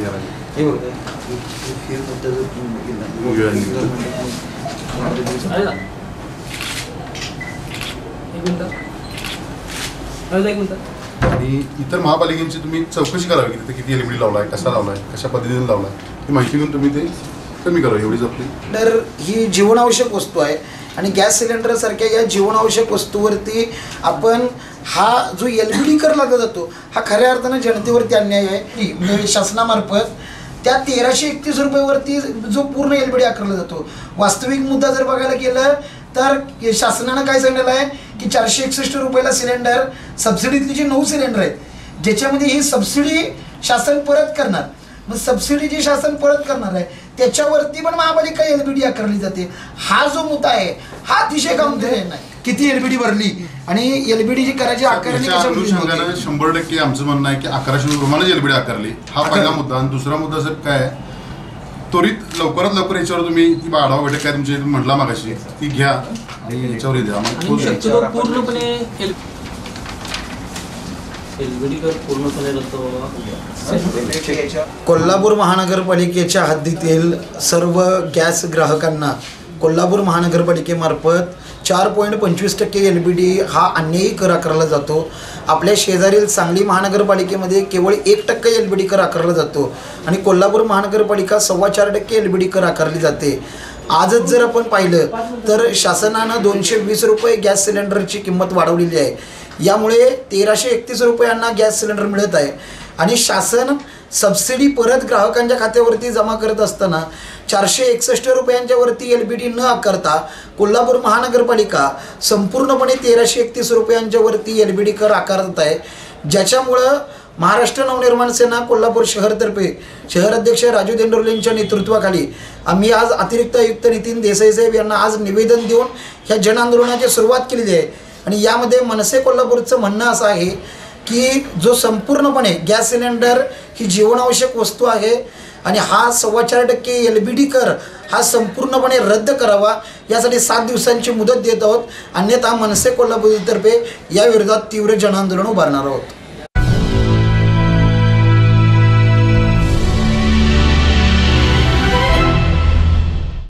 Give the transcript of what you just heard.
करायला आणि इतर महापालिकेची तुम्ही चौकशी करावी की तिथे किती एलईडी लावलाय, कसा लावलाय, कशा पद्धतीने लावलाय ही माहिती घेऊन तुम्ही ते कमी करावं एवढीच आपली. तर ही जीवनावश्यक वस्तू आहे आणि गॅस सिलेंडर सारख्या या जीवनावश्यक वस्तूवरती आपण हा जो एलईडी कर लावला जातो हा खऱ्या अर्थानं जनतेवरती अन्याय आहे. म्हणजे शासनामार्फत त्या 1331 रुपयावरती जो पूर्ण एलईडी आकारला जातो. वास्तविक मुद्दा जर बघायला गेलं तर शासनानं काय सांगितलं आहे की 461 रुपयाला सिलेंडर, सबसिडीतली जी 9 सिलेंडर आहेत ज्याच्यामध्ये ही सबसिडी शासन परत करणार. मग सबसिडी जी शासन परत करणार आहे त्याच्यावरती पण महापालिका एलईडी आकारली जाते. हा जो मुद्दा आहे हा अतिशय गंभीर नाही. किती एलईडी भरली आणि एलईडी जी करायची आकारणी 100% आमचं म्हणणं आहे की 1100 रुपयाला एलईडी आकारली. हा पहिला मुद्दा. आणि दुसरा मुद्दा सर काय आहे, त्वरित लवकरात लवकर याच्यावर तुम्ही ती आढावा बैठक काय तुमची म्हटला मागाशी ती घ्या आणि याच्यावर द्या. पूर्णपणे कोल्हापूर महानगरपालिकेच्या हद्दीतील सर्व गॅस ग्राहकांना कोल्हापूर महानगरपालिकेमार्फत 4.25% एलईडी हा अन्यायी कर आकारला जातो. आपल्या शेजारील सांगली महानगरपालिकेमध्ये केवळ 1% एलईडी कर आकारला जातो आणि कोल्हापूर महानगरपालिका 4.25% एलईडी कर आकारली जाते. आजच जर आपण पाहिलं तर शासनानं 220 रुपये गॅस सिलेंडरची किंमत वाढवलेली आहे. यामुळे 1331 रुपयांना गॅस सिलेंडर मिळत आहे आणि शासन सबसिडी परत ग्राहकांच्या खात्यावरती जमा करत असताना 461 रुपयांच्या वरती एलईडी न आकारता कोल्हापूर महानगरपालिका संपूर्णपणे 1331 रुपयांच्या वरती एलईडी कर आकारत आहे. ज्याच्यामुळं महाराष्ट्र नवनिर्माण सेना कोल्हापूर शहरतर्फे शहराध्यक्ष राजू देंडोरलेंच्या नेतृत्वाखाली आम्ही आज अतिरिक्त आयुक्त नितीन देसाई साहेब यांना आज निवेदन देऊन ह्या जनआंदोलनाची सुरुवात केलेली आहे. आणि यामध्ये मनसे कोल्हापूरचं म्हणणं असं आहे की जो संपूर्णपणे गॅस सिलेंडर ही जीवनावश्यक वस्तू आहे आणि हा 4.25% एलईडी कर हा संपूर्णपणे रद्द करावा यासाठी 7 दिवसांची मुदत देत आहोत. अन्यथा मनसे कोल्हापूरतर्फे या विरोधात तीव्र जनआंदोलन उभारणार आहोत.